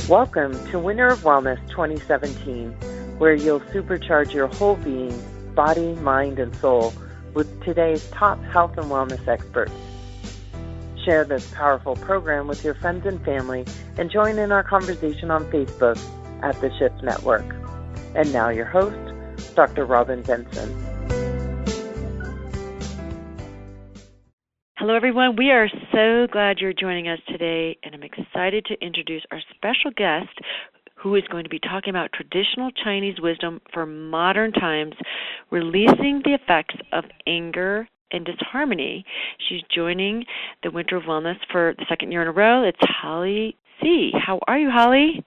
Welcome to Winter of Wellness 2017, where you'll supercharge your whole being, body, mind, and soul with today's top health and wellness experts. Share this powerful program with your friends and family and join in our conversation on Facebook at The Shift Network. And now your host, Dr. Robin Benson. Hello, everyone. We are so glad you're joining us today, and I'm excited to introduce our special guest who is going to be talking about traditional Chinese wisdom for modern times, releasing the effects of anger and disharmony. She's joining the Winter of Wellness for the second year in a row. It's Holly C. How are you, Holly?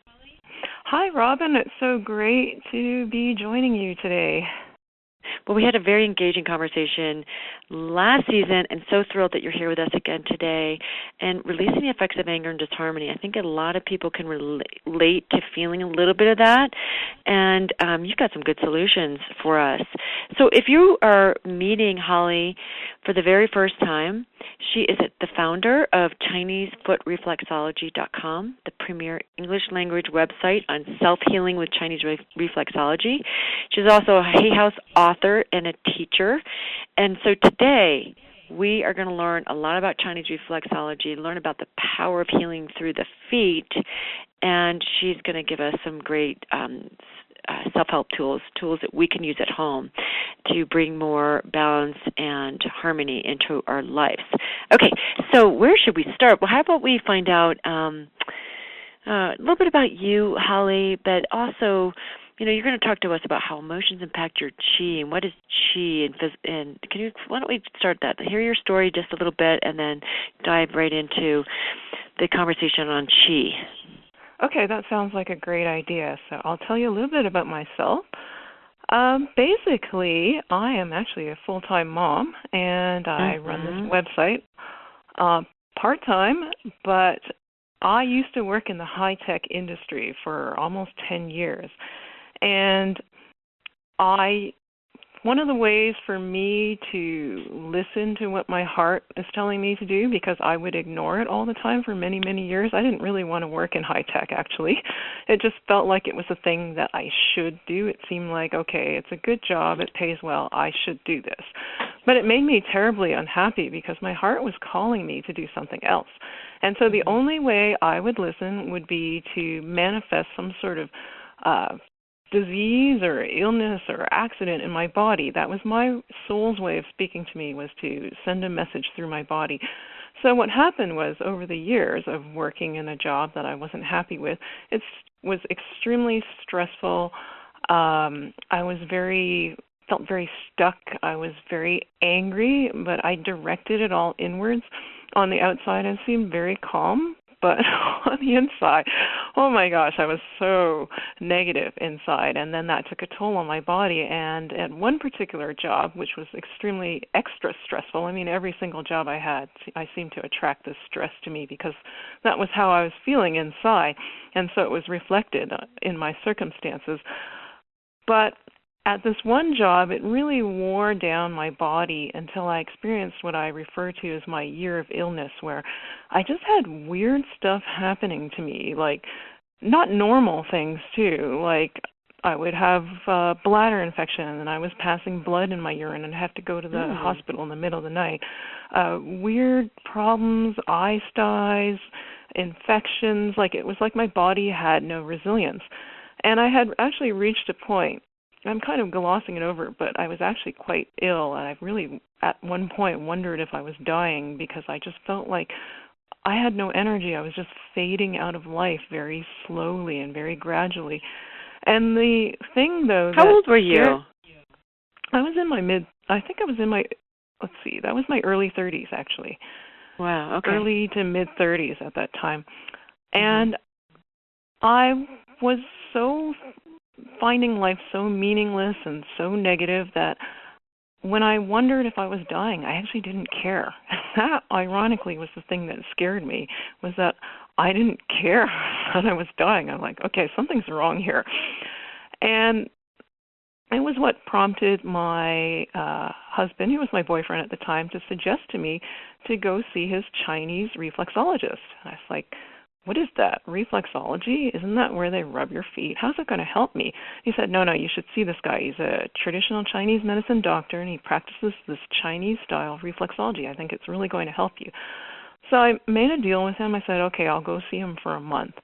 Hi, Robin. It's so great to be joining you today. Well, we had a very engaging conversation last season, and so thrilled that you're here with us again today. And releasing the effects of anger and disharmony, I think a lot of people can relate to feeling a little bit of that, and you've got some good solutions for us. So if you are meeting Holly for the very first time, she is the founder of ChineseReflexology.com, the premier English language website on self-healing with Chinese Reflexology. She's also a Hay House author and a teacher. And so today we are going to learn a lot about Chinese reflexology, learn about the power of healing through the feet, and she's going to give us some great self-help tools that we can use at home to bring more balance and harmony into our lives. Okay, so where should we start? Well, how about we find out a little bit about you, Holly, but also, you're going to talk to us about how emotions impact your chi, and what is chi, and why don't we start that? Hear your story just a little bit, and then dive right into the conversation on chi. Okay, that sounds like a great idea. So I'll tell you a little bit about myself. Basically, I am actually a full-time mom, and I run this website part-time, but I used to work in the high-tech industry for almost 10 years. And one of the ways for me to listen to what my heart is telling me to do, because I would ignore it all the time for many, many years. I didn't really want to work in high tech, actually. It just felt like it was a thing that I should do. It seemed like, okay, it's a good job, it pays well, I should do this. But it made me terribly unhappy because my heart was calling me to do something else. And so the only way I would listen would be to manifest some sort of disease or illness or accident in my body. That was my soul's way of speaking to me, was to send a message through my body. So what happened was, over the years of working in a job that I wasn't happy with, it was extremely stressful. I felt very stuck. I was very angry, but I directed it all inwards. On the outside, I seemed very calm. But on the inside, oh my gosh, I was so negative inside. And then that took a toll on my body. And at one particular job, which was extremely extra stressful, every single job I had, I seemed to attract this stress to me because that was how I was feeling inside. And so it was reflected in my circumstances. But at this one job, it really wore down my body until I experienced what I refer to as my year of illness, where I just had weird stuff happening to me, like not normal things too, like I would have a bladder infection and I was passing blood in my urine and have to go to the hospital in the middle of the night. Weird problems, eye styes, infections, it was like my body had no resilience. And I had actually reached a point, I'm kind of glossing it over, but I was actually quite ill, and I really, at one point, wondered if I was dying because I just felt like I had no energy. I was just fading out of life very slowly and very gradually. And the thing, though... How old were you? I was in my that was my early 30s, actually. Wow, okay. Early to mid-30s at that time. And I was finding life so meaningless and so negative that when I wondered if I was dying, I actually didn't care. That, ironically, was the thing that scared me, was that I didn't care that I was dying. I'm like, okay, something's wrong here. And it was what prompted my husband, who was my boyfriend at the time, to suggest to me to go see his Chinese reflexologist. I was like, what is that? Reflexology? Isn't that where they rub your feet? How's it going to help me? He said, no, you should see this guy. He's a traditional Chinese medicine doctor, and he practices this Chinese style of reflexology. I think it's really going to help you. So I made a deal with him. I said, okay, I'll go see him for a month.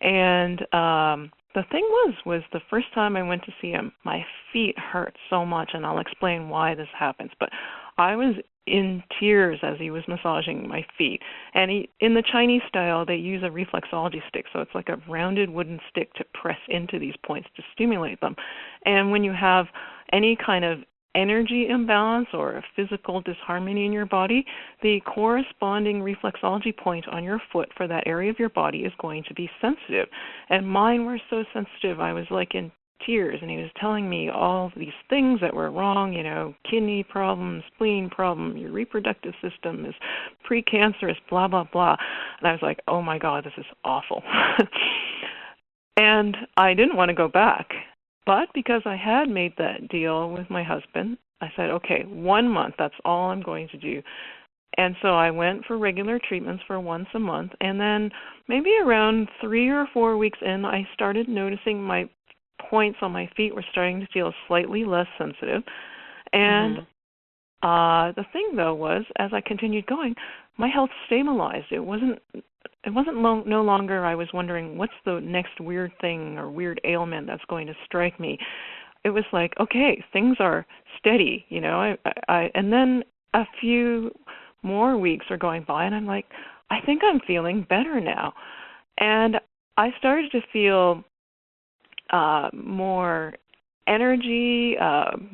And the thing was the first time I went to see him, my feet hurt so much, and I'll explain why this happens. But I was in tears as he was massaging my feet. And in the Chinese style, they use a reflexology stick, so it's like a rounded wooden stick to press into these points to stimulate them. And when you have any kind of energy imbalance or a physical disharmony in your body, the corresponding reflexology point on your foot for that area of your body is going to be sensitive. And mine were so sensitive, I was like in tears, and he was telling me all these things that were wrong, kidney problem, spleen problem, your reproductive system is precancerous, blah, blah, blah. And I was like, oh my God, this is awful. And I didn't want to go back. But because I had made that deal with my husband, I said, okay, 1 month, that's all I'm going to do. And so I went for regular treatments for once a month. And then maybe around 3 or 4 weeks in, I started noticing my points on my feet were starting to feel slightly less sensitive. And the thing, though, was as I continued going, my health stabilized. It wasn't no longer I was wondering what's the next weird thing or weird ailment that's going to strike me. It was like, okay, things are steady, and then a few more weeks are going by, and I'm like, I think I'm feeling better now. And I started to feel more energy,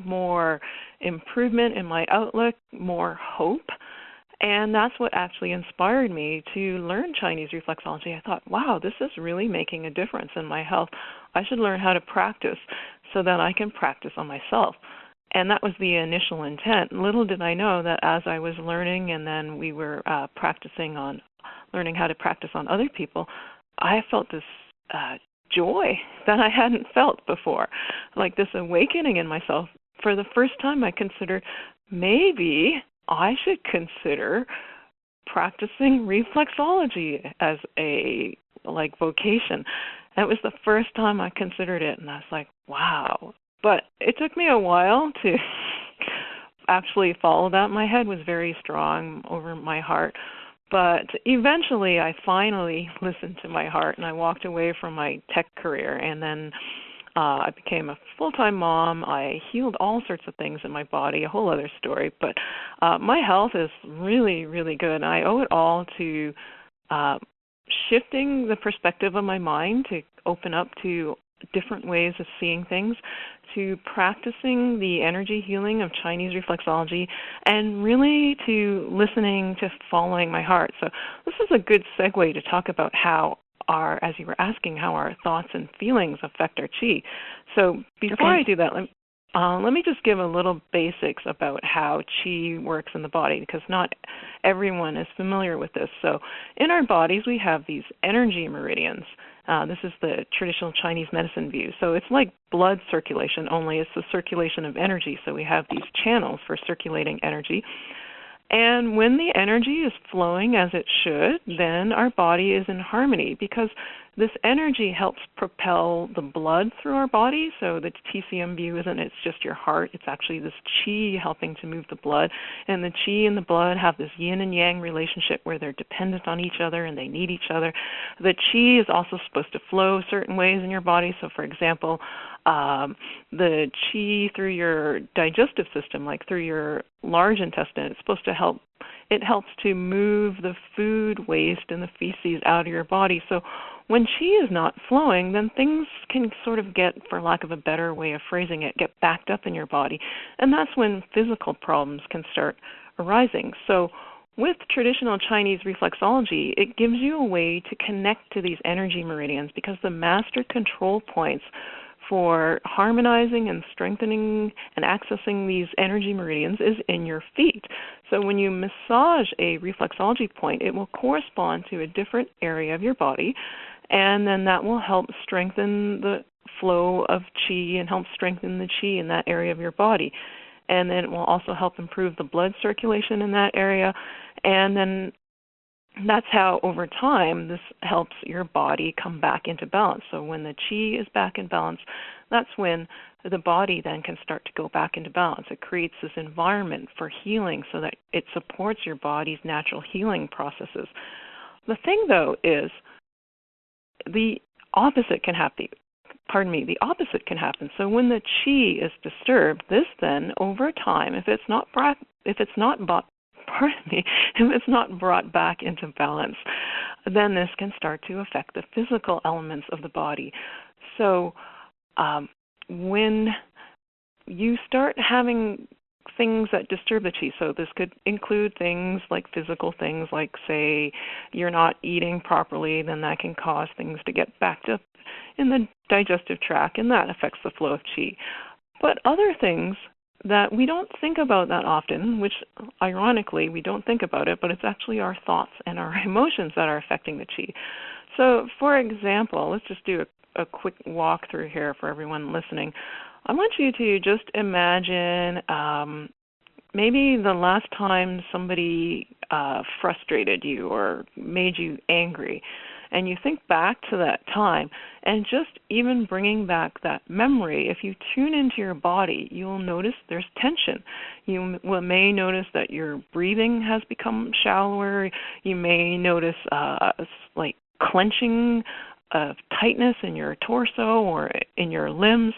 more improvement in my outlook, more hope. And that's what actually inspired me to learn Chinese reflexology. I thought, wow, this is really making a difference in my health. I should learn how to practice so that I can practice on myself. And that was the initial intent. Little did I know that as I was learning and then we were practicing on learning how to practice on other people, I felt this joy that I hadn't felt before, like this awakening in myself. For the first time, I considered maybe I should consider practicing reflexology as a vocation. That was the first time I considered it, and I was like, wow. But it took me a while to actually follow that. My head was very strong over my heart. But eventually, I finally listened to my heart, and I walked away from my tech career, and then I became a full-time mom. I healed all sorts of things in my body, a whole other story. But my health is really, really good. And I owe it all to shifting the perspective of my mind to open up to different ways of seeing things, to practicing the energy healing of Chinese reflexology, and really to listening to following my heart. So this is a good segue to talk about how as you were asking, how our thoughts and feelings affect our qi. So before I do that, let me just give a little basics about how qi works in the body, because not everyone is familiar with this. So in our bodies, we have these energy meridians. This is the traditional Chinese medicine view. So it's like blood circulation, only it's the circulation of energy. So we have these channels for circulating energy. And when the energy is flowing as it should, then our body is in harmony, because this energy helps propel the blood through our body. So the TCM view isn't it's just your heart. It's actually this qi helping to move the blood. And the qi and the blood have this yin and yang relationship where they're dependent on each other and they need each other. The qi is also supposed to flow certain ways in your body. So, for example, the qi through your digestive system, like through your large intestine, it's supposed to help. It helps to move the food waste and the feces out of your body. So when qi is not flowing, then things can sort of get, for lack of a better way of phrasing it, get backed up in your body. And that's when physical problems can start arising. So with traditional Chinese reflexology, it gives you a way to connect to these energy meridians, because the master control points for harmonizing and strengthening and accessing these energy meridians is in your feet. So when you massage a reflexology point, it will correspond to a different area of your body, and then that will help strengthen the flow of qi and help strengthen the qi in that area of your body. And then it will also help improve the blood circulation in that area. And then that's how over time this helps your body come back into balance. So when the chi is back in balance, that's when the body then can start to go back into balance. It creates this environment for healing so that it supports your body's natural healing processes. The thing, though, is the opposite can happen. The opposite can happen. So when the chi is disturbed, this then over time, if it's not brought back into balance, then this can start to affect the physical elements of the body. So when you start having things that disturb the chi, so this could include things like physical things, like say you're not eating properly, then that can cause things to get backed up in the digestive tract, and that affects the flow of chi. But other things that we don't think about that often, which ironically we don't think about it, but it's actually our thoughts and our emotions that are affecting the chi. So for example, let's just do a quick walkthrough here for everyone listening. I want you to just imagine maybe the last time somebody frustrated you or made you angry. And you think back to that time, and just even bringing back that memory, if you tune into your body, you will notice there's tension. You may notice that your breathing has become shallower. You may notice like clenching of tightness in your torso or in your limbs.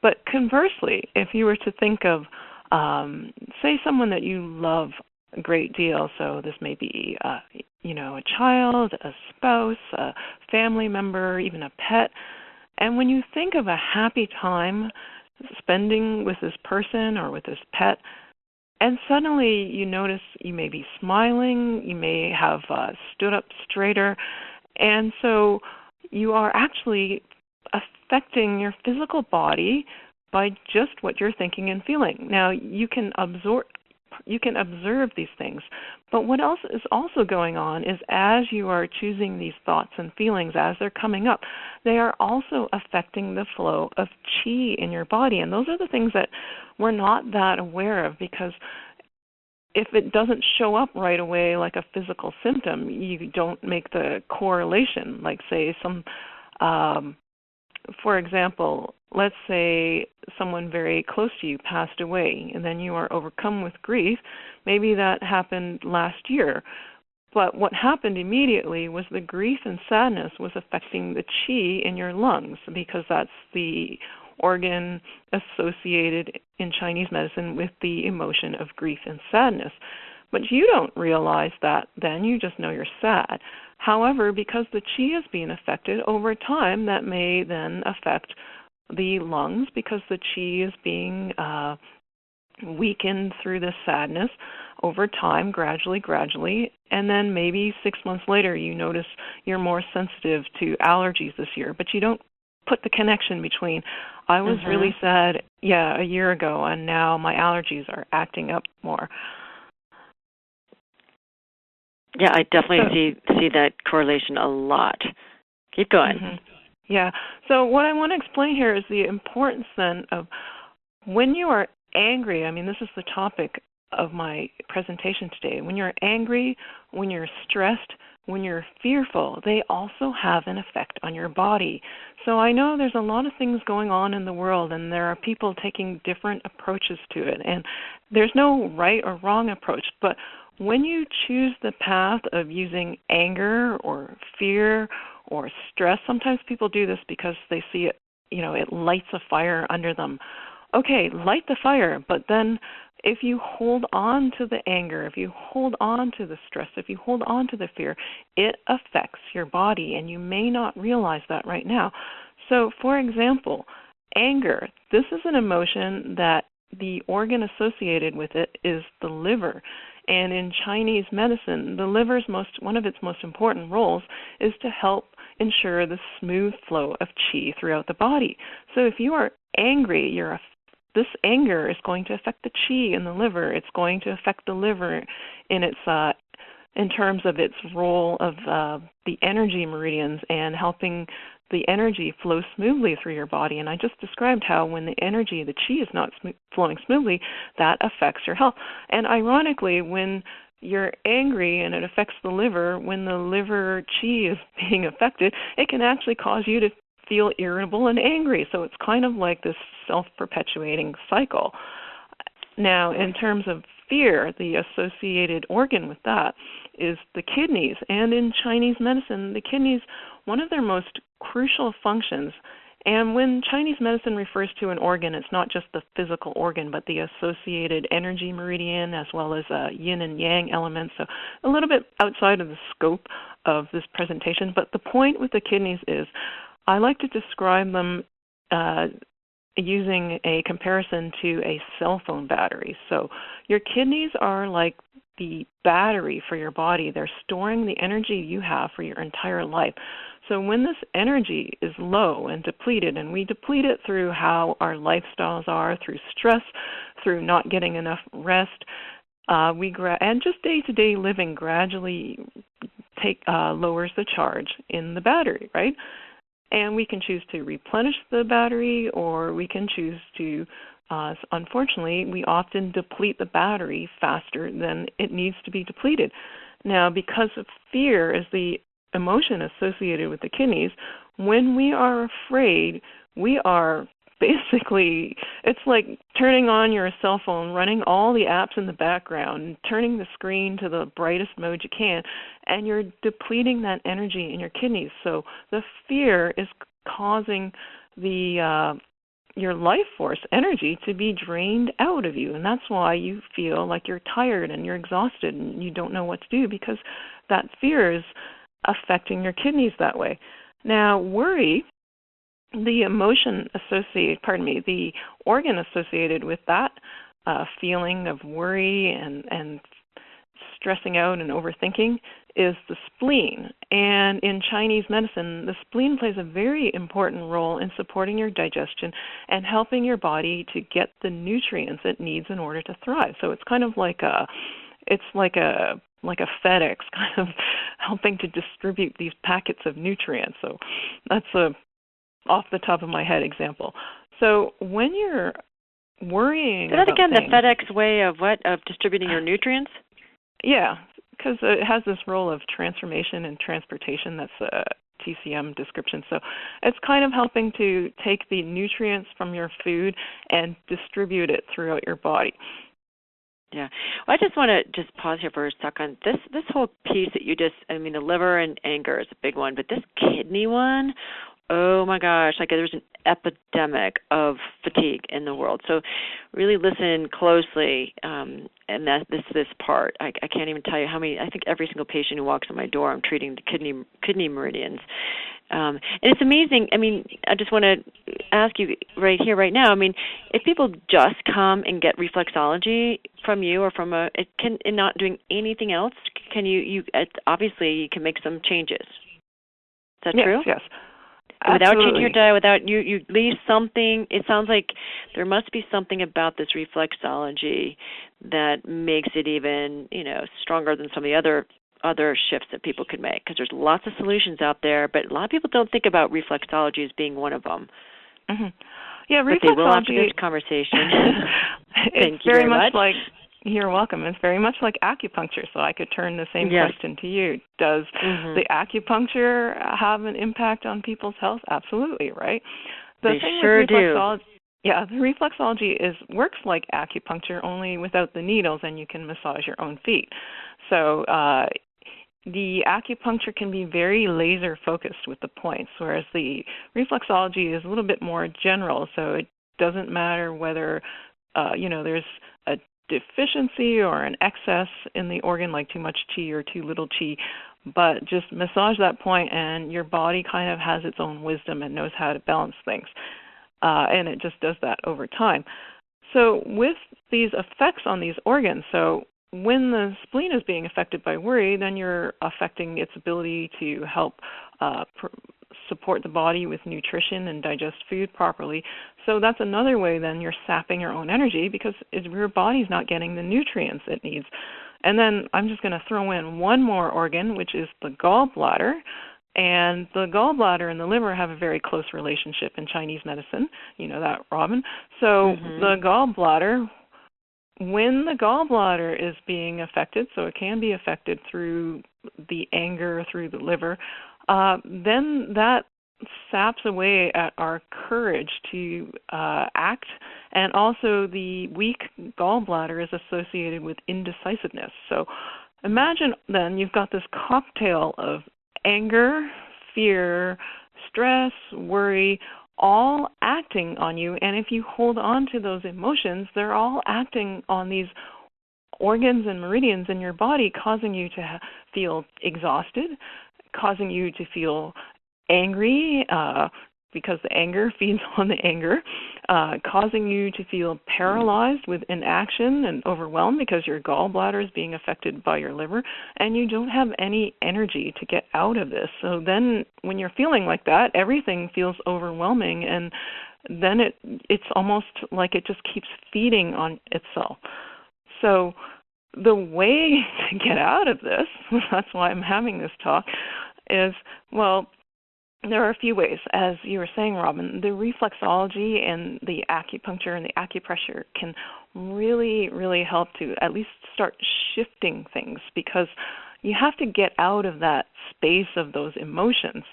But conversely, if you were to think of, say, someone that you love a great deal, so this may be a child, a spouse, a family member, even a pet. And when you think of a happy time spending with this person or with this pet, and suddenly you notice you may be smiling, you may have stood up straighter, and so you are actually affecting your physical body by just what you're thinking and feeling. Now, you can observe these things, but what else is also going on is as you are choosing these thoughts and feelings as they're coming up, they are also affecting the flow of chi in your body. And those are the things that we're not that aware of, because if it doesn't show up right away like a physical symptom, you don't make the correlation. Like, say, for example, let's say someone very close to you passed away, and then you are overcome with grief. Maybe that happened last year. But what happened immediately was the grief and sadness was affecting the chi in your lungs, because that's the organ associated in Chinese medicine with the emotion of grief and sadness. But you don't realize that then, you just know you're sad. However, because the chi is being affected over time, that may then affect the lungs, because the chi is being weakened through the sadness over time, gradually, and then maybe 6 months later you notice you're more sensitive to allergies this year, but you don't put the connection between, I was really sad, a year ago, and now my allergies are acting up more. Yeah, I definitely see that correlation a lot. Keep going. Yeah. So what I want to explain here is the importance then of when you are angry. I mean, this is the topic of my presentation today. When you're angry, when you're stressed, when you're fearful, they also have an effect on your body. So I know there's a lot of things going on in the world, and there are people taking different approaches to it. And there's no right or wrong approach, but when you choose the path of using anger or fear or stress, sometimes people do this because they see it, it lights a fire under them. Okay, light the fire, but then if you hold on to the anger, if you hold on to the stress, if you hold on to the fear, it affects your body, and you may not realize that right now. So, for example, anger, this is an emotion that the organ associated with it is the liver. And in Chinese medicine, the liver's one of its most important roles is to help ensure the smooth flow of qi throughout the body. So if you are angry, this anger is going to affect the qi in the liver. It's going to affect the liver in terms of its role of the energy meridians and helping the energy flow smoothly through your body. And I just described how when the energy, the qi, is not flowing smoothly, that affects your health. And ironically, when you're angry and it affects the liver, when the liver chi is being affected, it can actually cause you to feel irritable and angry. So it's kind of like this self-perpetuating cycle. Now, in terms of fear, the associated organ with that is the kidneys. And in Chinese medicine, the kidneys, one of their most crucial functions, and when Chinese medicine refers to an organ, it's not just the physical organ, but the associated energy meridian as well as yin and yang elements. So a little bit outside of the scope of this presentation. But the point with the kidneys is I like to describe them using a comparison to a cell phone battery. So your kidneys are like the battery for your body. They're storing the energy you have for your entire life. So when this energy is low and depleted, and we deplete it through how our lifestyles are, through stress, through not getting enough rest, and just day-to-day living gradually lowers the charge in the battery, right? And we can choose to replenish the battery, or we can choose to, unfortunately, we often deplete the battery faster than it needs to be depleted. Now, because of fear is the emotion associated with the kidneys, when we are afraid, we are basically, it's like turning on your cell phone, running all the apps in the background, turning the screen to the brightest mode you can, and you're depleting that energy in your kidneys. So the fear is causing your life force energy to be drained out of you, and that's why you feel like you're tired and you're exhausted and you don't know what to do, because that fear is affecting your kidneys that way. Now, worry, the organ associated with that feeling of worry and stressing out and overthinking is the spleen. And in Chinese medicine, the spleen plays a very important role in supporting your digestion and helping your body to get the nutrients it needs in order to thrive. So it's kind of like a FedEx, kind of helping to distribute these packets of nutrients. So that's a off the top of my head example. So when you're worrying Say that about again, things, the FedEx way of what? Of distributing your nutrients? Yeah, because it has this role of transformation and transportation. That's a TCM description. So it's kind of helping to take the nutrients from your food and distribute it throughout your body. Yeah. Well, I just want to just pause here for a second. This whole piece that the liver and anger is a big one, but this kidney one, oh my gosh, like there's an epidemic of fatigue in the world. So really listen closely, and this part. I can't even tell you how many. I think every single patient who walks in my door, I'm treating the kidney meridians. And it's amazing. I mean, I just want to ask you right here, right now. I mean, if people just come and get reflexology from you or from and not doing anything else, can you obviously you can make some changes. Is that true? Yes. Without Absolutely. changing your diet, without you leave something. It sounds like there must be something about this reflexology that makes it even stronger than some of the other shifts that people could make, because there's lots of solutions out there, but a lot of people don't think about reflexology as being one of them. Mm-hmm. Yeah, reflexology. But they will after this conversation. Thank you very much. You're welcome. It's very much like acupuncture, so I could turn the same question to you. Does the acupuncture have an impact on people's health? Absolutely, right? They sure do. Yeah, the reflexology works like acupuncture, only without the needles, and you can massage your own feet. So the acupuncture can be very laser focused with the points, whereas the reflexology is a little bit more general. So it doesn't matter whether there's a deficiency or an excess in the organ, like too much chi or too little chi, but just massage that point and your body kind of has its own wisdom and knows how to balance things. And it just does that over time. So with these effects on these organs, so when the spleen is being affected by worry, then you're affecting its ability to help support the body with nutrition and digest food properly. So that's another way then you're sapping your own energy, because your body's not getting the nutrients it needs. And then I'm just going to throw in one more organ, which is the gallbladder. And the gallbladder and the liver have a very close relationship in Chinese medicine. You know that, Robin. So the gallbladder, when the gallbladder is being affected, so it can be affected through the anger, through the liver, then that saps away at our courage to act, and also the weak gallbladder is associated with indecisiveness. So imagine then you've got this cocktail of anger, fear, stress, worry, all acting on you, and if you hold on to those emotions, they're all acting on these organs and meridians in your body, causing you to feel exhausted, causing you to feel angry because the anger feeds on the anger, causing you to feel paralyzed with inaction and overwhelmed because your gallbladder is being affected by your liver, and you don't have any energy to get out of this. So then when you're feeling like that, everything feels overwhelming, and then it's almost like it just keeps feeding on itself. So the way to get out of this, that's why I'm having this talk, is, well, there are a few ways. As you were saying, Robin, the reflexology and the acupuncture and the acupressure can really, really help to at least start shifting things, because you have to get out of that space of those emotions.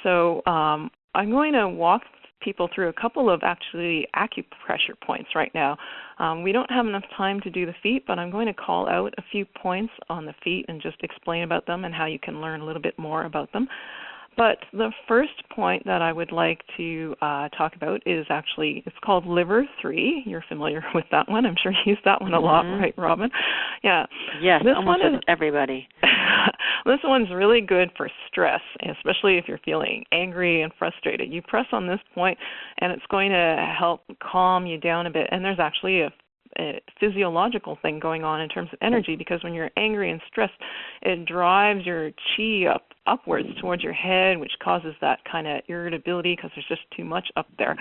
So I'm going to walk people through a couple of actually acupressure points right now. We don't have enough time to do the feet, but I'm going to call out a few points on the feet and just explain about them and how you can learn a little bit more about them. But the first point that I would like to talk about is actually, it's called Liver 3. You're familiar with that one. I'm sure you use that one a lot, right, Robin? Yeah. Yes, this almost everybody. This one's really good for stress, especially if you're feeling angry and frustrated. You press on this point, and it's going to help calm you down a bit. And there's actually a physiological thing going on in terms of energy, because when you're angry and stressed, it drives your chi upwards towards your head, which causes that kind of irritability because there's just too much up there.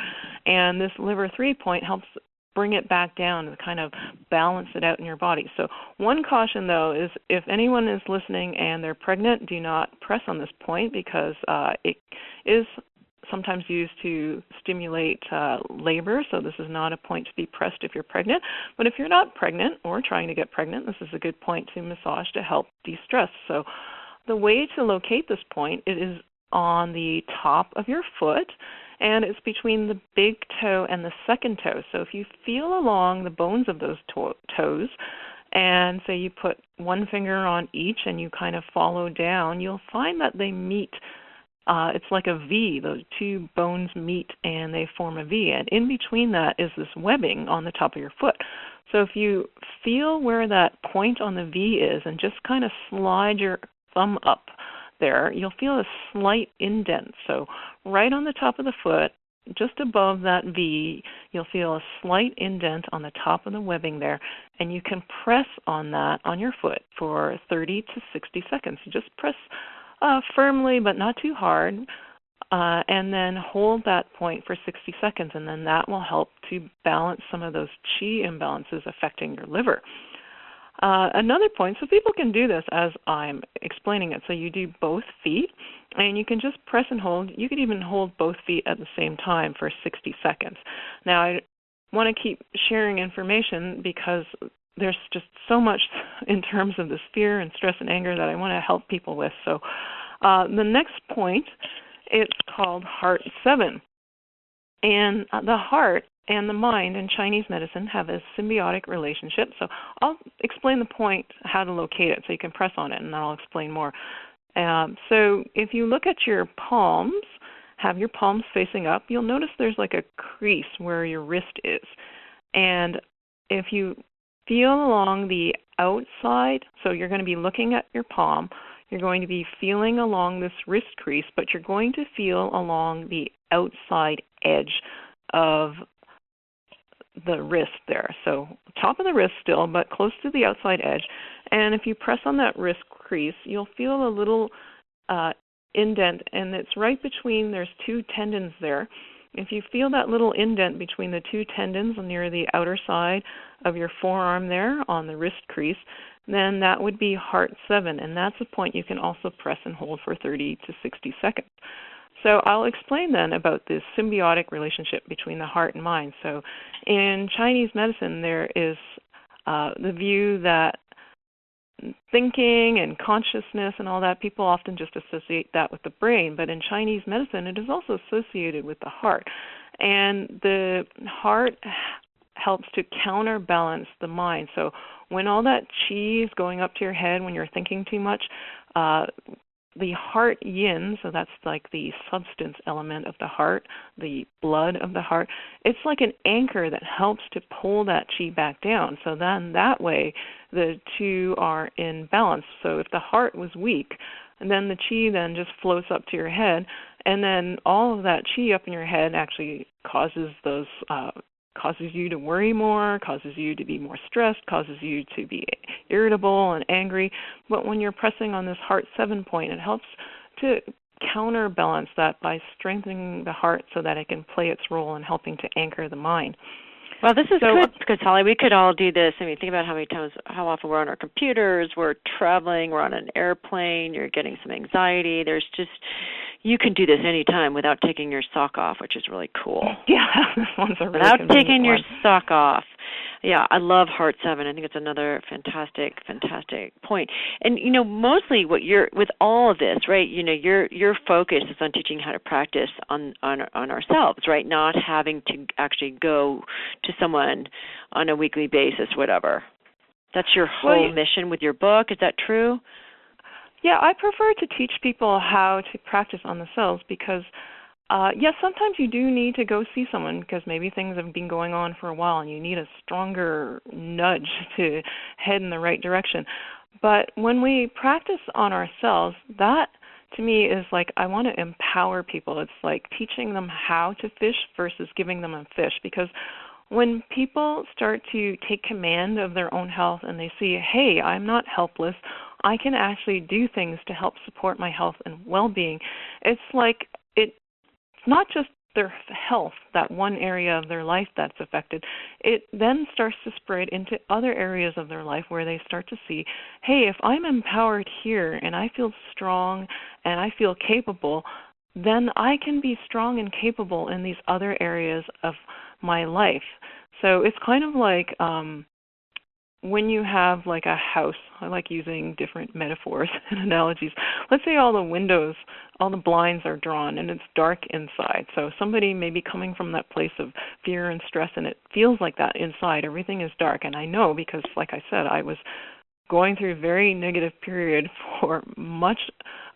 And this Liver 3 point helps bring it back down and kind of balance it out in your body. So one caution, though, is if anyone is listening and they're pregnant, do not press on this point, because it is sometimes used to stimulate labor, so this is not a point to be pressed if you're pregnant. But if you're not pregnant or trying to get pregnant, this is a good point to massage to help de-stress. So the way to locate this point, it is on the top of your foot, and it's between the big toe and the second toe. So if you feel along the bones of those toes, and say you put one finger on each and you kind of follow down, you'll find that they meet. It's like a V. Those two bones meet and they form a V. And in between that is this webbing on the top of your foot. So if you feel where that point on the V is and just kind of slide your thumb up there, you'll feel a slight indent. So right on the top of the foot, just above that V, you'll feel a slight indent on the top of the webbing there. And you can press on that on your foot for 30 to 60 seconds. You just press firmly, but not too hard, and then hold that point for 60 seconds, and then that will help to balance some of those chi imbalances affecting your liver. Another point, so people can do this as I'm explaining it. So you do both feet, and you can just press and hold. You could even hold both feet at the same time for 60 seconds. Now, I want to keep sharing information because there's just so much in terms of this fear and stress and anger that I want to help people with. So the next point, it's called Heart 7. And the heart and the mind in Chinese medicine have a symbiotic relationship. So I'll explain the point, how to locate it, so you can press on it, and then I'll explain more. So if you look at your palms, have your palms facing up, you'll notice there's like a crease where your wrist is. And if you feel along the outside, so you're going to be looking at your palm, you're going to be feeling along this wrist crease, but you're going to feel along the outside edge of the wrist there. So top of the wrist still, but close to the outside edge. And if you press on that wrist crease, you'll feel a little indent, and it's right between, there's two tendons there. If you feel that little indent between the two tendons near the outer side of your forearm there on the wrist crease, then that would be Heart 7, and that's a point you can also press and hold for 30 to 60 seconds. So I'll explain then about this symbiotic relationship between the heart and mind. So in Chinese medicine, there is the view that thinking and consciousness and all that, people often just associate that with the brain, but in Chinese medicine it is also associated with the heart. And the heart helps to counterbalance the mind. So when all that qi is going up to your head when you're thinking too much, the heart yin, so that's like the substance element of the heart, the blood of the heart, it's like an anchor that helps to pull that qi back down. So then that way the two are in balance. So if the heart was weak, and then the qi then just floats up to your head, and then all of that qi up in your head actually causes you to worry more, causes you to be more stressed, causes you to be irritable and angry. But when you're pressing on this heart 7 point, it helps to counterbalance that by strengthening the heart so that it can play its role in helping to anchor the mind. Well, this is good because, Holly, we could all do this. I mean, think about how often we're on our computers, we're traveling, we're on an airplane, you're getting some anxiety. You can do this anytime without taking your sock off, which is really cool. Yeah, this one's a really without taking one. your sock off. Yeah, I love Heart 7. I think it's another fantastic point. And, mostly with all of this, right, your focus is on teaching how to practice on ourselves, right, not having to actually go to someone on a weekly basis, whatever. That's your whole mission with your book. Is that true? Yeah, I prefer to teach people how to practice on themselves because yes, sometimes you do need to go see someone because maybe things have been going on for a while and you need a stronger nudge to head in the right direction. But when we practice on ourselves, that to me is like I want to empower people. It's like teaching them how to fish versus giving them a fish, because when people start to take command of their own health and they see, hey, I'm not helpless, I can actually do things to help support my health and well-being, it's like it's not just their health, that one area of their life that's affected. It then starts to spread into other areas of their life where they start to see, hey, if I'm empowered here and I feel strong and I feel capable, then I can be strong and capable in these other areas of my life. So it's kind of like when you have like a house, I like using different metaphors and analogies. Let's say all the windows, all the blinds are drawn and it's dark inside. So somebody may be coming from that place of fear and stress and it feels like that inside. Everything is dark. And I know because, like I said, I was going through a very negative period for much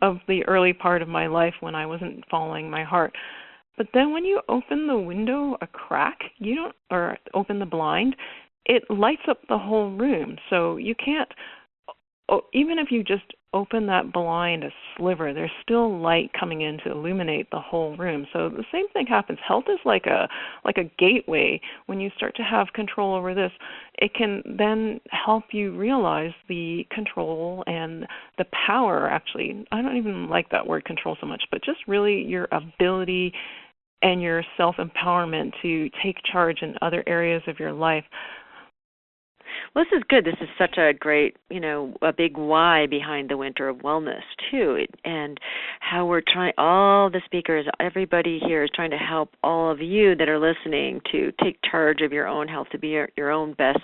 of the early part of my life when I wasn't following my heart. But then when you open the window a crack, or open the blind, it lights up the whole room. So you can't, even if you just open that blind a sliver, there's still light coming in to illuminate the whole room. So the same thing happens. Health is like a gateway. When you start to have control over this, it can then help you realize the control and the power, actually. I don't even like that word control so much, but just really your ability and your self-empowerment to take charge in other areas of your life. Well, this is good. This is such a great, a big why behind the Winter of Wellness, too, and how we're trying, all the speakers, everybody here is trying to help all of you that are listening to take charge of your own health, to be your own best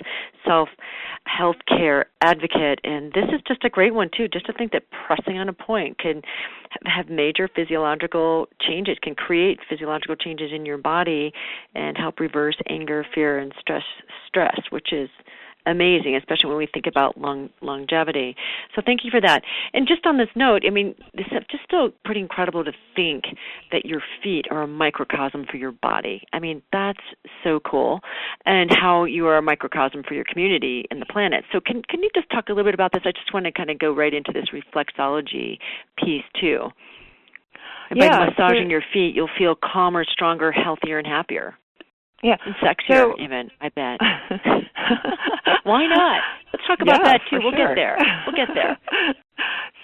self-health care advocate. And this is just a great one, too, just to think that pressing on a point can have major physiological changes, can create physiological changes in your body and help reverse anger, fear, and stress, which is amazing, especially when we think about longevity. So thank you for that. And just on this note, I mean, this is just still pretty incredible to think that your feet are a microcosm for your body. I mean, that's so cool. And how you are a microcosm for your community and the planet. So can you just talk a little bit about this? I just want to kind of go right into this reflexology piece too. And by massaging your feet, you'll feel calmer, stronger, healthier, and happier. Yeah. And sexier, even, I bet. Why not? Let's talk about that, too. We'll get there.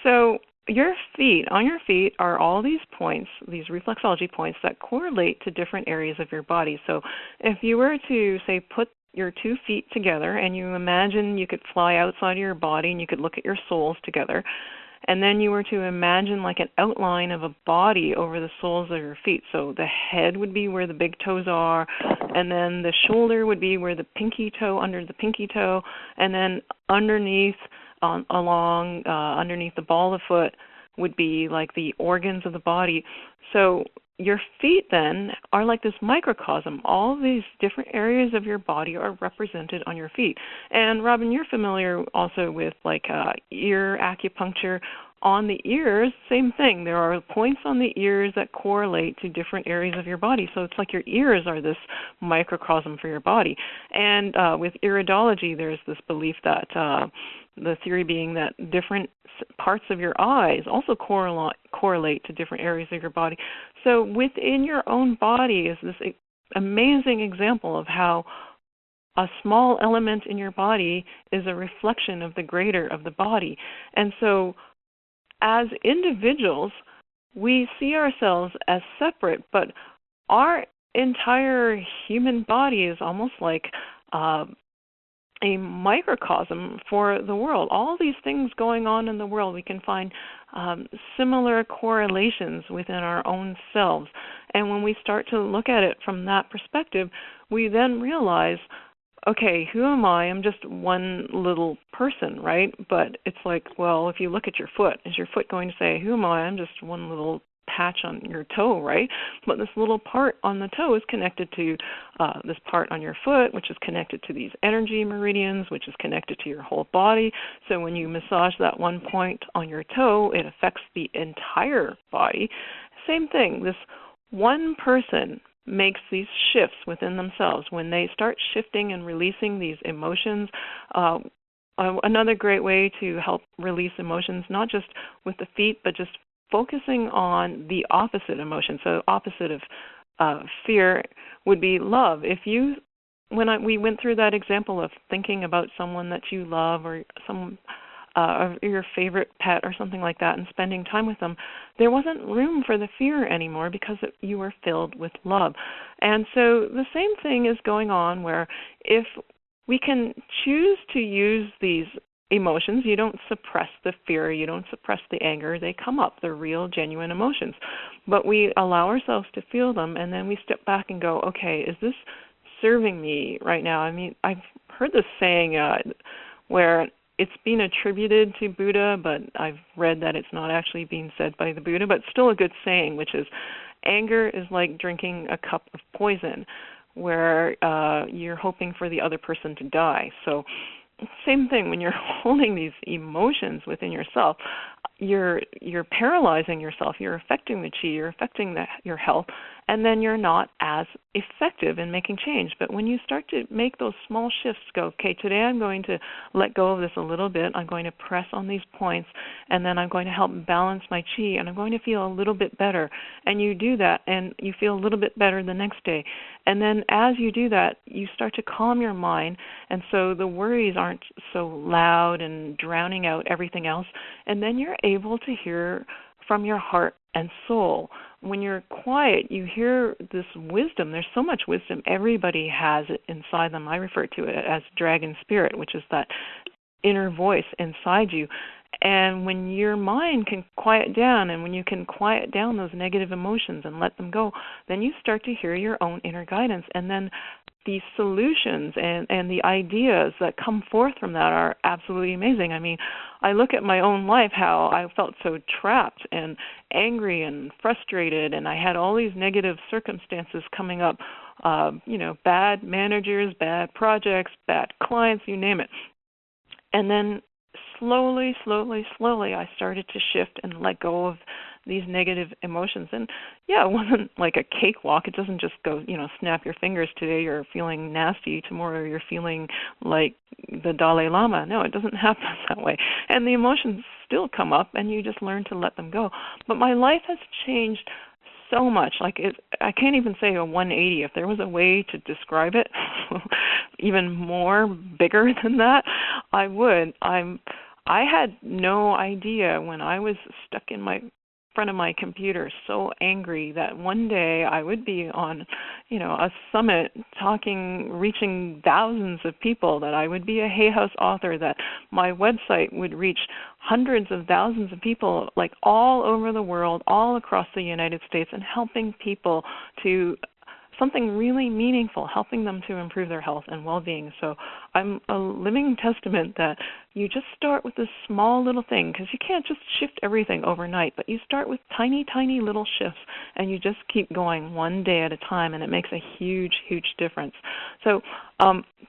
So on your feet are all these points, these reflexology points that correlate to different areas of your body. So if you were to, say, put your 2 feet together and you imagine you could fly outside of your body and you could look at your soles together, and then you were to imagine like an outline of a body over the soles of your feet. So the head would be where the big toes are, and then the shoulder would be where the pinky toe, under the pinky toe, and then underneath, underneath the ball of the foot would be like the organs of the body. So your feet then are like this microcosm. All these different areas of your body are represented on your feet. And Robin, you're familiar also with like ear acupuncture. On the ears, same thing. There are points on the ears that correlate to different areas of your body. So it's like your ears are this microcosm for your body. And with iridology, there's this belief that the theory being that different parts of your eyes also correlate to different areas of your body. So within your own body is this amazing example of how a small element in your body is a reflection of the greater of the body. And so as individuals, we see ourselves as separate, but our entire human body is almost like a microcosm for the world. All these things going on in the world, we can find similar correlations within our own selves. And when we start to look at it from that perspective, we then realize, okay, who am I? I'm just one little person, right? But it's like, well, if you look at your foot, is your foot going to say, who am I? I'm just one little patch on your toe, right? But this little part on the toe is connected to this part on your foot, which is connected to these energy meridians, which is connected to your whole body. So when you massage that one point on your toe, it affects the entire body. Same thing, this one person makes these shifts within themselves. When they start shifting and releasing these emotions, another great way to help release emotions, not just with the feet, but just focusing on the opposite emotion. So opposite of fear would be love. We went through that example of thinking about someone that you love or some or your favorite pet or something like that and spending time with them, there wasn't room for the fear anymore because you were filled with love. And so the same thing is going on where if we can choose to use these emotions, you don't suppress the fear, you don't suppress the anger, they come up, they're real, genuine emotions. But we allow ourselves to feel them, and then we step back and go, okay, is this serving me right now? I mean, I've heard this saying where it's been attributed to Buddha, but I've read that it's not actually being said by the Buddha, but still a good saying, which is anger is like drinking a cup of poison where you're hoping for the other person to die. So same thing, when you're holding these emotions within yourself, you're paralyzing yourself, you're affecting the chi, you're affecting your health, and then you're not as effective in making change. But when you start to make those small shifts, go, okay, today I'm going to let go of this a little bit, I'm going to press on these points, and then I'm going to help balance my chi, and I'm going to feel a little bit better. And you do that, and you feel a little bit better the next day. And then as you do that, you start to calm your mind, and so the worries aren't so loud and drowning out everything else. And then you're able to hear from your heart and soul. When you're quiet, you hear this wisdom. There's so much wisdom. Everybody has it inside them. I refer to it as dragon spirit, which is that inner voice inside you. And when your mind can quiet down, and when you can quiet down those negative emotions and let them go, then you start to hear your own inner guidance. And then the solutions and the ideas that come forth from that are absolutely amazing. I mean, I look at my own life, how I felt so trapped and angry and frustrated, and I had all these negative circumstances coming up, bad managers, bad projects, bad clients, you name it. And then slowly, I started to shift and let go of these negative emotions. And yeah, it wasn't like a cakewalk. It doesn't just go, snap your fingers. Today you're feeling nasty, tomorrow you're feeling like the Dalai Lama. No, it doesn't happen that way. And the emotions still come up, and you just learn to let them go. But my life has changed so much. I can't even say a 180. If there was a way to describe it even more bigger than that, I would. I had no idea when I was stuck in my front of my computer so angry that one day I would be on, a summit reaching thousands of people, that I would be a Hay House author, that my website would reach hundreds of thousands of people, like all over the world, all across the United States, and helping people to something really meaningful, helping them to improve their health and well-being. So I'm a living testament that you just start with this small little thing, because you can't just shift everything overnight, but you start with tiny, tiny little shifts, and you just keep going one day at a time, and it makes a huge, huge difference. So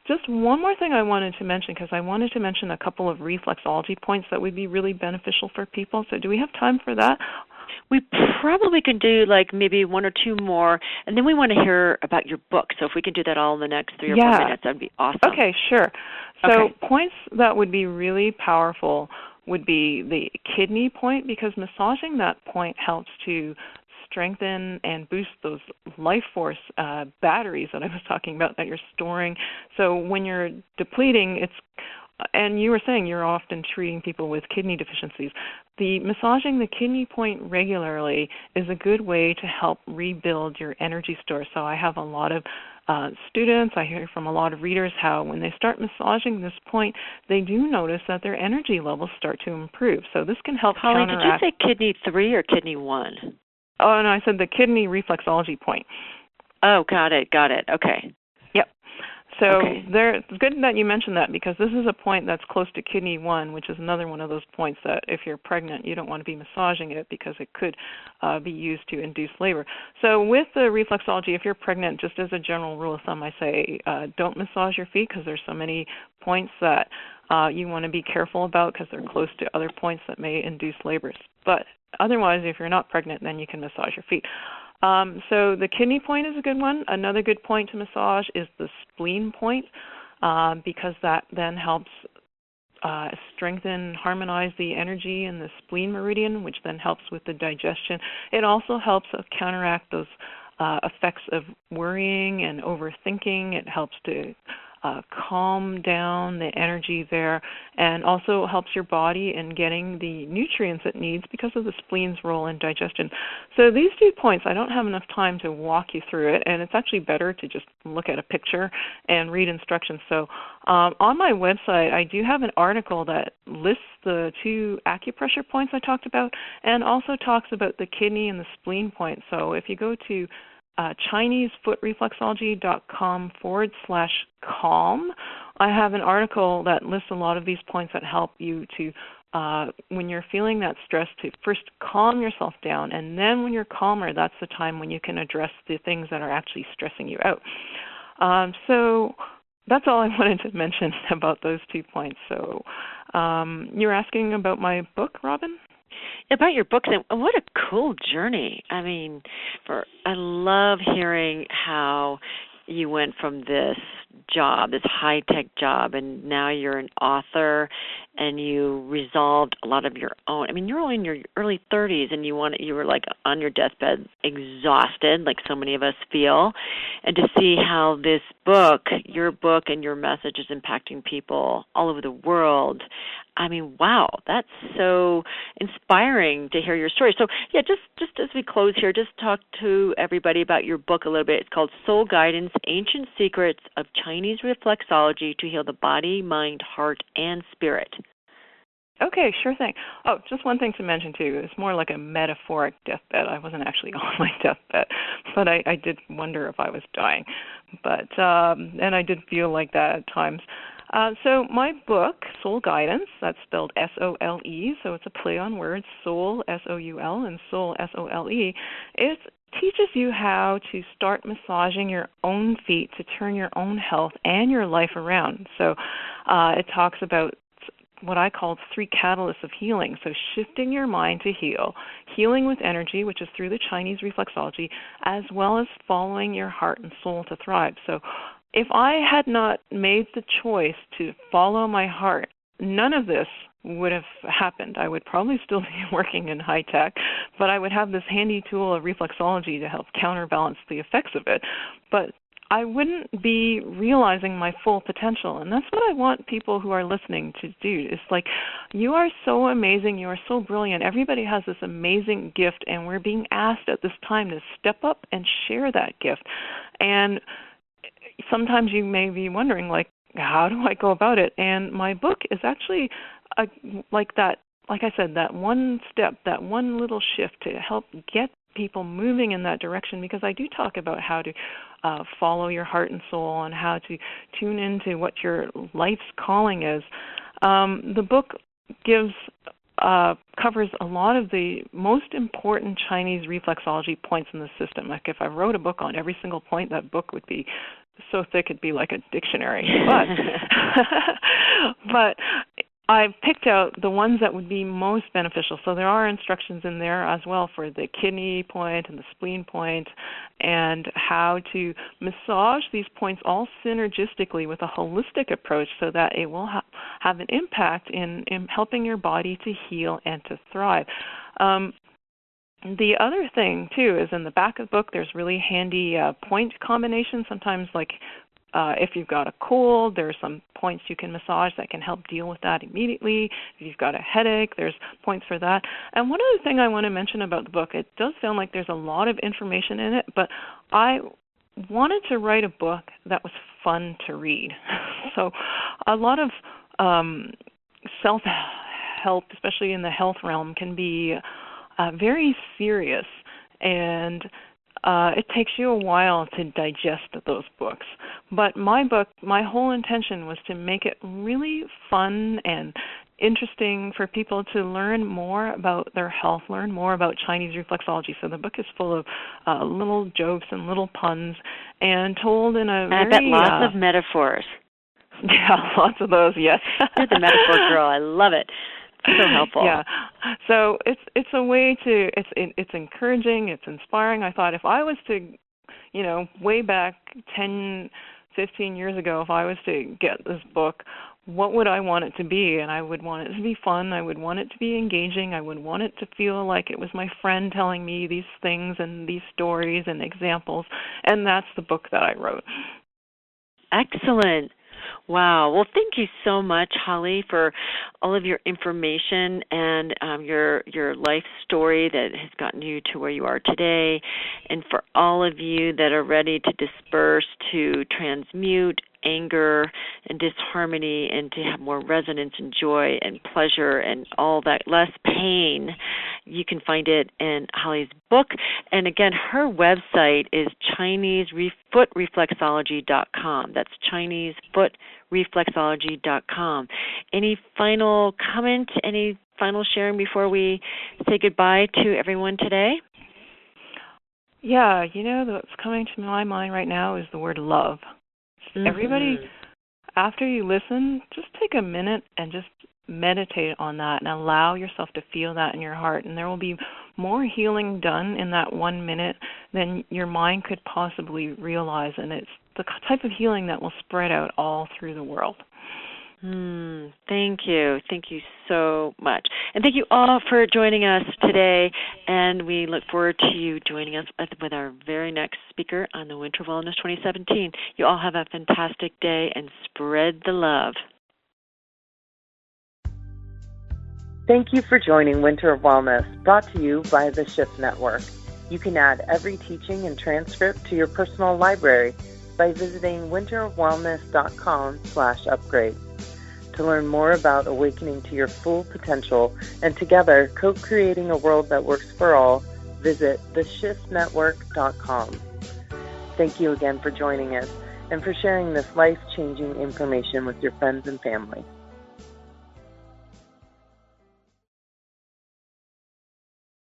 just one more thing I wanted to mention, because I wanted to mention a couple of reflexology points that would be really beneficial for people. So do we have time for that? We probably can do like maybe one or two more, and then we want to hear about your book. So if we can do that all in the next 3 or 4 minutes, that'd be awesome. Okay, sure. So points that would be really powerful would be the kidney point, because massaging that point helps to strengthen and boost those life force batteries that I was talking about that you're storing. So when you're depleting, and you were saying you're often treating people with kidney deficiencies. Massaging the kidney point regularly is a good way to help rebuild your energy store. So I have a lot of students, I hear from a lot of readers how when they start massaging this point, they do notice that their energy levels start to improve. So this can help Holly, counteract. did you say kidney 3 or kidney 1? Oh, no, I said the kidney reflexology point. Oh, got it. Okay. Yep. So it's good that you mentioned that, because this is a point that's close to kidney 1, which is another one of those points that if you're pregnant, you don't want to be massaging it because it could be used to induce labor. So with the reflexology, if you're pregnant, just as a general rule of thumb, I say don't massage your feet, because there's so many points that you want to be careful about, because they're close to other points that may induce labors. But otherwise, if you're not pregnant, then you can massage your feet. So the kidney point is a good one. Another good point to massage is the spleen point, because that then helps strengthen, harmonize the energy in the spleen meridian, which then helps with the digestion. It also helps counteract those effects of worrying and overthinking. It helps to calm down the energy there, and also helps your body in getting the nutrients it needs because of the spleen's role in digestion. So these 2 points, I don't have enough time to walk you through it, and it's actually better to just look at a picture and read instructions. So on my website, I do have an article that lists the 2 acupressure points I talked about, and also talks about the kidney and the spleen point. So if you go to ChineseFootReflexology.com/calm. I have an article that lists a lot of these points that help you to, when you're feeling that stress, to first calm yourself down, and then when you're calmer, that's the time when you can address the things that are actually stressing you out. So that's all I wanted to mention about those 2 points. So you're asking about my book, Robin? About your books, and what a cool journey. I mean, I love hearing how you went from this job, this high-tech job, and now you're an author, and you resolved a lot of your own. I mean, you're only in your early 30s, and you were like on your deathbed, exhausted, like so many of us feel, and to see how this book, your book, and your message is impacting people all over the world. I mean, wow, that's so inspiring to hear your story. So, yeah, just as we close here, just talk to everybody about your book a little bit. It's called Soul Guidance, Ancient Secrets of Chinese Reflexology to Heal the Body, Mind, Heart, and Spirit. Okay, sure thing. Oh, just one thing to mention, too. It's more like a metaphoric deathbed. I wasn't actually on my deathbed, but I did wonder if I was dying. But and I did feel like that at times. So my book, Soul Guidance, that's spelled S-O-L-E, so it's a play on words, Soul, S-O-U-L, and Soul, S-O-L-E. It teaches you how to start massaging your own feet to turn your own health and your life around. So it talks about what I call 3 catalysts of healing. So shifting your mind to heal, healing with energy, which is through the Chinese Reflexology, as well as following your heart and soul to thrive. So if I had not made the choice to follow my heart, none of this would have happened. I would probably still be working in high tech, but I would have this handy tool of reflexology to help counterbalance the effects of it. But I wouldn't be realizing my full potential. And that's what I want people who are listening to do. It's like, you are so amazing, you are so brilliant. Everybody has this amazing gift, and we're being asked at this time to step up and share that gift. And sometimes you may be wondering, like, how do I go about it? And my book is actually like that, like I said, that one step, that one little shift to help get people moving in that direction, because I do talk about how to follow your heart and soul and how to tune into what your life's calling is. The book covers a lot of the most important Chinese reflexology points in the system. Like, if I wrote a book on every single point, that book would be so thick it'd be like a dictionary. But I've picked out the ones that would be most beneficial. So there are instructions in there as well for the kidney point and the spleen point, and how to massage these points all synergistically with a holistic approach so that it will have an impact in helping your body to heal and to thrive. The other thing, too, is in the back of the book, there's really handy point combinations. Sometimes, like, if you've got a cold, there's some points you can massage that can help deal with that immediately. If you've got a headache, there's points for that. And one other thing I want to mention about the book, it does sound like there's a lot of information in it, but I wanted to write a book that was fun to read. So a lot of self-help, especially in the health realm, can be very serious, and it takes you a while to digest those books. But my book, my whole intention was to make it really fun and interesting for people to learn more about their health, learn more about Chinese reflexology. So the book is full of little jokes and little puns, and told in a very... I bet lots of metaphors. Yeah, lots of those, yes. You're the metaphor girl. I love it. So helpful. Yeah. So it's a way to, it's encouraging, it's inspiring. I thought, if I was to, way back 10, 15 years ago, if I was to get this book, what would I want it to be? And I would want it to be fun. I would want it to be engaging. I would want it to feel like it was my friend telling me these things and these stories and examples. And that's the book that I wrote. Excellent. Wow. Well, thank you so much, Holly, for all of your information and your life story that has gotten you to where you are today, and for all of you that are ready to disperse, to transmute anger and disharmony, and to have more resonance and joy and pleasure and all that, less pain. You can find it in Holly's book. And again, her website is ChineseFootReflexology.com. That's ChineseFootReflexology.com. Any final comment, any final sharing before we say goodbye to everyone today? Yeah, what's coming to my mind right now is the word love. Mm-hmm. Everybody, after you listen, just take a minute and just meditate on that and allow yourself to feel that in your heart. And there will be more healing done in that 1 minute than your mind could possibly realize. And it's the type of healing that will spread out all through the world. Thank you. Thank you so much. And thank you all for joining us today. And we look forward to you joining us with our very next speaker on the Winter of Wellness 2017. You all have a fantastic day and spread the love. Thank you for joining Winter of Wellness, brought to you by the Shift Network. You can add every teaching and transcript to your personal library by visiting winterofwellness.com/upgrade. To learn more about awakening to your full potential and together co-creating a world that works for all, visit theshiftnetwork.com. Thank you again for joining us and for sharing this life-changing information with your friends and family.